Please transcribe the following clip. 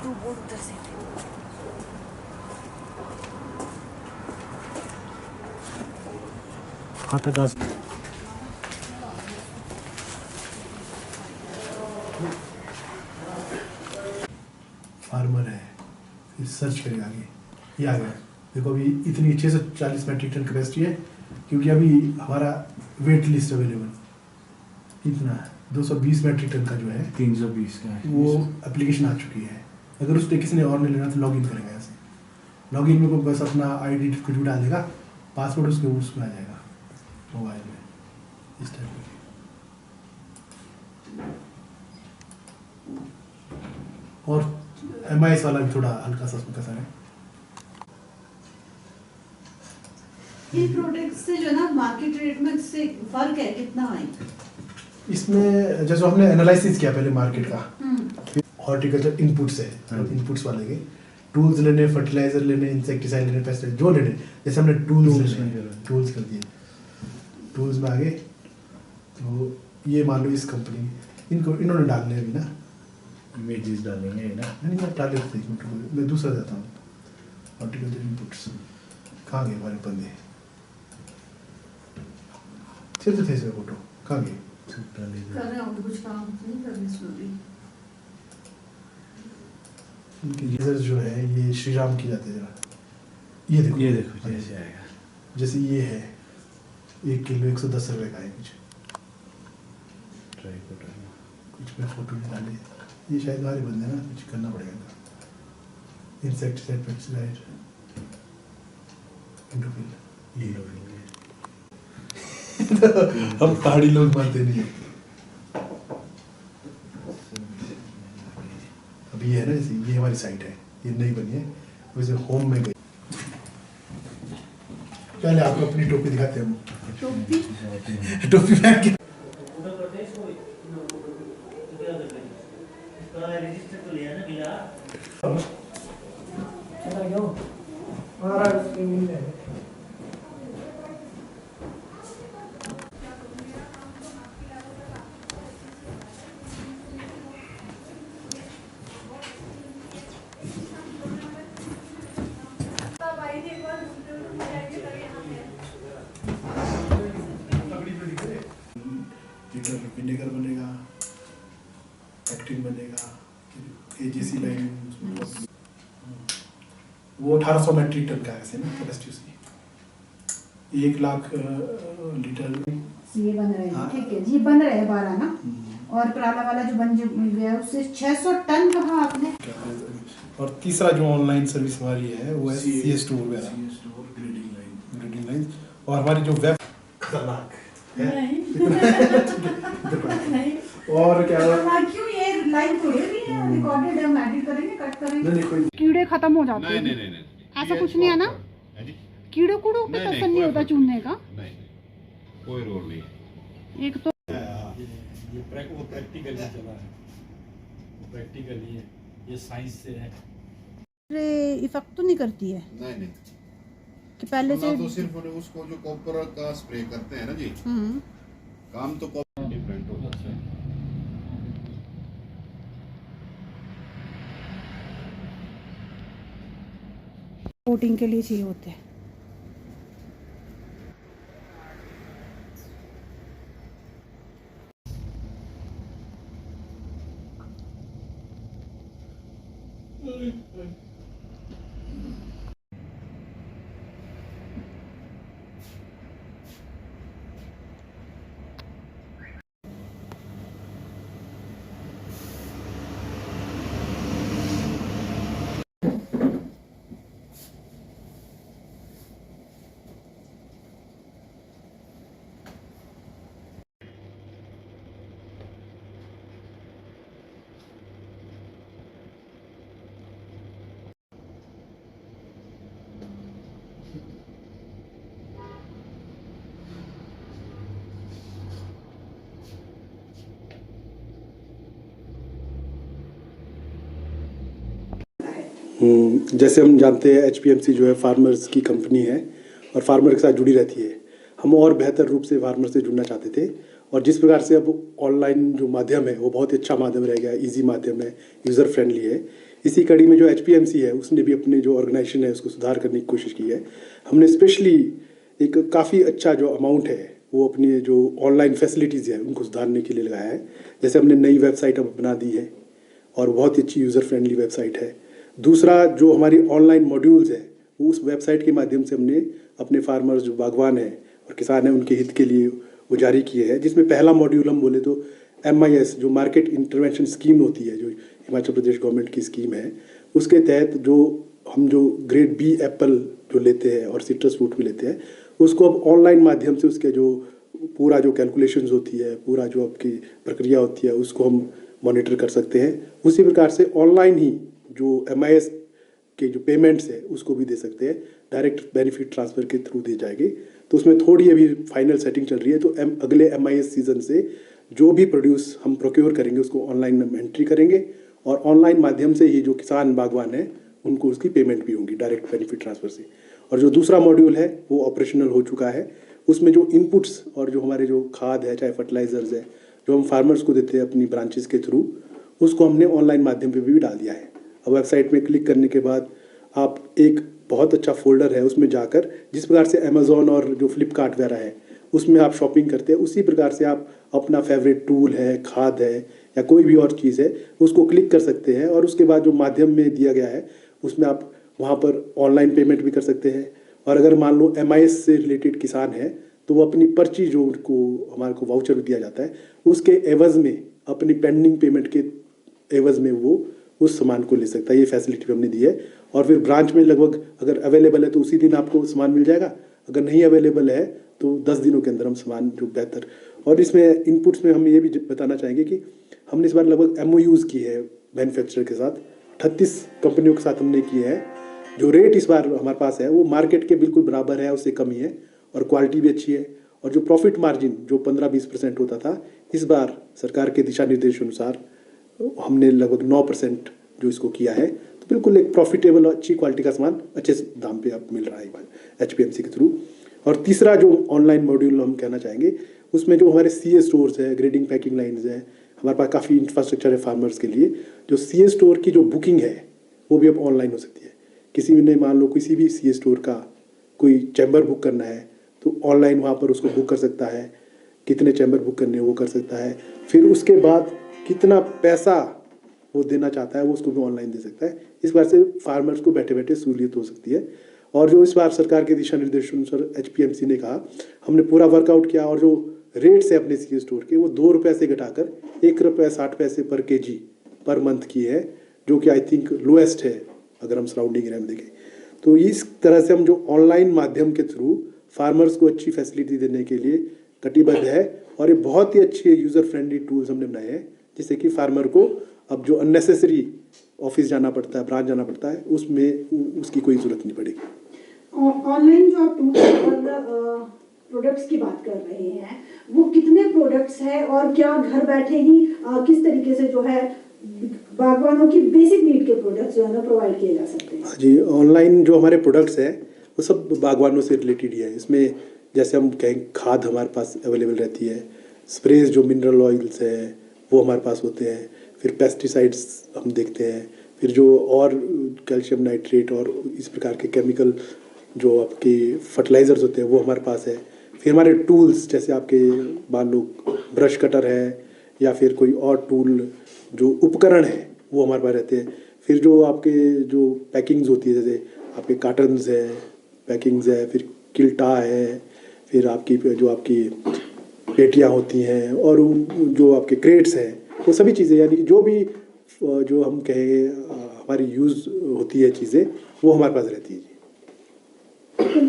तू बोल उधर से। कहाँ तक आ फार्मर है, फिर सर्च करेगा आगे, ये आ गया। देखो अभी इतनी 640 मेट्रिक टन कैपेसिटी है, क्योंकि अभी हमारा वेट लिस्ट अवेलेबल इतना है 220 मेट्रिक टन का जो है 320 का है वो एप्लीकेशन आ चुकी है। अगर उसने किसी ने और नहीं लेना तो लॉगिन करेगा ऐसे, लॉगिन में को बस अपना आईडी कुछ भी डाल देगा, पासवर्ड उसमें आ जाएगा मोबाइल में, इस टाइप में। और MIS वाला भी थोड़ा हल्का सा उसमें कसर है। ये प्रोडक्ट से जो ना मार्केट रेट में से फर्क है कितना है इसमें? जैसे हमने एनालिसिस किया पहले मार्केट का, हॉर्टिकल्चर इनपुट्स है, इनपुट्स वाले के टूल्स लेने, फर्टिलाइजर लेने, इंसेक्टिसाइड लेने, पेस्टिसाइड जो लेने, जैसे हमने टूल्स कर दिए, टूल्स में आगे तो ये मान लो इस कंपनी इन्होंने डालने अभी ना इमेजेस डालेंगे ना, नहीं मैं डाले थे, मैं दूसरा जाता हूँ। हॉर्टिकल्चर इनपुट्स कहाँ गए हमारे बंदे, सिर्फ थे इसमें फोटो कहाँ गए? कर रहे हो कुछ काम नहीं कर रहे इसमें। इनके यूजर्स जो है ये श्री राम की जाते हैं जरा, ये देखो जैसे आएगा, जैसे ये है 1 किलो 110 रुपये का है कुछ कुछ में फोटो नहीं डाले, ये शायद हमारे बंदे ना, कुछ करना पड़ेगा इनका। इंसेक्टिसाइड, पेस्टिसाइड, इंडोफिल, ये हम पहाड़ी लोग मानते नहीं। अभी ये है ना, जैसे ये हमारी साइट है, ये नई बनी है, वैसे होम में गई। पहले आपको अपनी टोपी दिखाते हैं हम। टोपी पहन के विनेगर बनेगा, एक्टिन बनेगा, AGC लाइन वो 1800 मेट्रिक टन का है ऐसे ना कैपेसिटी उसकी, 1 लाख लीटर ये बन रहे हैं, ठीक है जी, बन रहे हैं 12 ना, और पराला वाला जो बन गया उससे 600 टन कहा आपने। और तीसरा जो ऑनलाइन सर्विस हमारी है वो है CS स्टोर वगैरह, ग्रेडिंग लाइन, और हमारी जो वेब खतरनाक है नहीं और क्या क्यों ये लाइन थोड़ी है रिकॉर्डेड है, हम एडिट करेंगे, कट करेंगे। नहीं कोई कीड़े खत्म हो जाते हैं। नहीं ऐसा कुछ नहीं है ना, कीड़े कूड़ों पे कसर नहीं होता चुनने का, नहीं कोई रोल नहीं। एक तो ये प्रैक्टिकली चला है, प्रैक्टिकली है, ये साइंस से है। इफेक्ट तो नहीं करती है नहीं कि पहले से तो सिर्फ उसको जो कॉपर का स्प्रे करते हैं ना जी, काम तो कॉपर डिफरेंट होता है। कोटिंग के लिए चाहिए होते हैं। जैसे हम जानते हैं HPMC जो है फार्मर्स की कंपनी है और फार्मर के साथ जुड़ी रहती है। हम और बेहतर रूप से फार्मर से जुड़ना चाहते थे और जिस प्रकार से अब ऑनलाइन जो माध्यम है वो बहुत ही अच्छा माध्यम रह गया है, ईजी माध्यम है, यूज़र फ्रेंडली है। इसी कड़ी में जो HPMC है उसने भी अपने जो ऑर्गेनाइजेशन है उसको सुधार करने की कोशिश की है। हमने स्पेशली एक काफ़ी अच्छा जो अमाउंट है वो अपनी जो ऑनलाइन फैसिलिटीज़ है उनको सुधारने के लिए लगाया है। जैसे हमने नई वेबसाइट अब बना दी है और बहुत ही अच्छी यूज़र फ्रेंडली वेबसाइट है। दूसरा जो हमारी ऑनलाइन मॉड्यूल्स है वो उस वेबसाइट के माध्यम से हमने अपने फार्मर्स जो बागवान हैं और किसान हैं उनके हित के लिए वो जारी किए हैं, जिसमें पहला मॉड्यूल हम बोले तो MIS जो मार्केट इंटरवेंशन स्कीम होती है, जो हिमाचल प्रदेश गवर्नमेंट की स्कीम है, उसके तहत जो ग्रेड B एप्पल जो लेते हैं और सिट्रस फ्रूट भी लेते हैं उसको अब ऑनलाइन माध्यम से उसके जो पूरा जो कैलकुलेशंस होती है, पूरा जो आपकी प्रक्रिया होती है उसको हम मॉनिटर कर सकते हैं। उसी प्रकार से ऑनलाइन ही जो MIS के जो पेमेंट्स है उसको भी दे सकते हैं, डायरेक्ट बेनिफिट ट्रांसफ़र के थ्रू दी जाएगी। तो उसमें थोड़ी अभी फाइनल सेटिंग चल रही है। तो अगले MIS सीज़न से जो भी प्रोड्यूस हम प्रोक्योर करेंगे उसको ऑनलाइन हम एंट्री करेंगे और ऑनलाइन माध्यम से ही जो किसान बागवान हैं उनको उसकी पेमेंट भी होगी डायरेक्ट बेनिफिट ट्रांसफ़र से। और जो दूसरा मॉड्यूल है वो ऑपरेशनल हो चुका है। उसमें जो इनपुट्स और जो हमारे जो खाद है चाहे फर्टिलाइजर्स है जो हम फार्मर्स को देते हैं अपनी ब्रांचेस के थ्रू, उसको हमने ऑनलाइन माध्यम पे भी डाल दिया है। अब वेबसाइट में क्लिक करने के बाद आप एक बहुत अच्छा फोल्डर है उसमें जाकर जिस प्रकार से अमेज़ॉन और जो फ्लिपकार्ट वगैरह है उसमें आप शॉपिंग करते हैं उसी प्रकार से आप अपना फेवरेट टूल है, खाद है या कोई भी और चीज़ है उसको क्लिक कर सकते हैं और उसके बाद जो माध्यम में दिया गया है उसमें आप वहाँ पर ऑनलाइन पेमेंट भी कर सकते हैं। और अगर मान लो MIS से रिलेटेड किसान है तो वो अपनी पर्ची जो उनको हमारे को वाउचर दिया जाता है उसके एवज़ में अपनी पेंडिंग पेमेंट के एवज़ में वो उस सामान को ले सकता है। ये फैसिलिटी भी हमने दी है। और फिर ब्रांच में लगभग अगर अवेलेबल है तो उसी दिन आपको सामान मिल जाएगा, अगर नहीं अवेलेबल है तो 10 दिनों के अंदर हम सामान जो बेहतर। और इसमें इनपुट्स में हम ये भी बताना चाहेंगे कि हमने इस बार लगभग MOUs की है मैन्युफैक्चरर के साथ, 38 कंपनियों के साथ हमने किए हैं। जो रेट इस बार हमारे पास है वो मार्केट के बिल्कुल बराबर है, उससे कम ही है और क्वालिटी भी अच्छी है। और जो प्रॉफिट मार्जिन जो 15-20% होता था इस बार सरकार के दिशा निर्देश अनुसार हमने लगभग 9% जो इसको किया है। तो बिल्कुल एक प्रॉफिटेबल और अच्छी क्वालिटी का सामान अच्छे दाम पे आप मिल रहा है HPMC के थ्रू। और तीसरा जो ऑनलाइन मॉड्यूल हम कहना चाहेंगे उसमें जो हमारे CA स्टोर्स है, ग्रेडिंग पैकिंग लाइन्स है, हमारे पास काफ़ी इंफ्रास्ट्रक्चर है फार्मर्स के लिए। जो CA स्टोर की जो बुकिंग है वो भी अब ऑनलाइन हो सकती है। किसी ने मान लो किसी भी CA स्टोर का कोई चैम्बर बुक करना है तो ऑनलाइन वहाँ पर उसको बुक कर सकता है, कितने चैम्बर बुक करने वो कर सकता है। फिर उसके बाद कितना पैसा वो देना चाहता है वो उसको भी ऑनलाइन दे सकता है। इस बार से फार्मर्स को बैठे बैठे सहूलियत हो सकती है। और जो इस बार सरकार के दिशा निर्देश अनुसार HPMC ने कहा, हमने पूरा वर्कआउट किया और जो रेट्स है अपने CA स्टोर के वो 2 रुपये से घटाकर 1 रुपये 60 पैसे पर kg पर मंथ की है, जो कि आई थिंक लोएस्ट है अगर हम सराउंडिंग एरिया में देखें। तो इस तरह से हम जो ऑनलाइन माध्यम के थ्रू फार्मर्स को अच्छी फैसिलिटी देने के लिए कटिबद्ध है। और ये बहुत ही अच्छे यूज़र फ्रेंडली टूल्स हमने बनाए हैं जिससे कि फार्मर को अब जो अननेसेसरी ऑफिस जाना पड़ता है, ब्रांच जाना पड़ता है, उसमें उसकी कोई ज़रूरत नहीं पड़ेगी। ऑनलाइन जो आप टूल्स और प्रोडक्ट्स की बात कर रहे हैं वो कितने प्रोडक्ट्स हैं और क्या घर बैठे ही किस तरीके से जो है बागवानों की बेसिक नीड के प्रोडक्ट्स जो है ना प्रोवाइड किए जा सकते हैं? जी, ऑनलाइन जो हमारे प्रोडक्ट्स हैं वो सब बागवानों से रिलेटेड ही है। इसमें जैसे हम कहें खाद हमारे पास अवेलेबल रहती है, स्प्रेज जो मिनरल ऑयल्स है वो हमारे पास होते हैं, फिर पेस्टिसाइड्स हम देखते हैं, फिर जो और कैल्शियम नाइट्रेट और इस प्रकार के केमिकल जो आपके फर्टिलाइज़र्स होते हैं वो हमारे पास है। फिर हमारे टूल्स जैसे आपके मान लो ब्रश कटर है या फिर कोई और टूल जो उपकरण है वो हमारे पास रहते हैं। फिर जो आपके जो पैकिंग्स होती है जैसे आपके कार्टन्स है, पैकिंग्स है, फिर किल्टा है, फिर आपकी जो आपकी पेटियाँ होती हैं और जो आपके क्रेट्स हैं, वो सभी चीज़ें यानी जो भी जो हम कहें हमारी यूज़ होती है चीज़ें वो हमारे पास रहती है।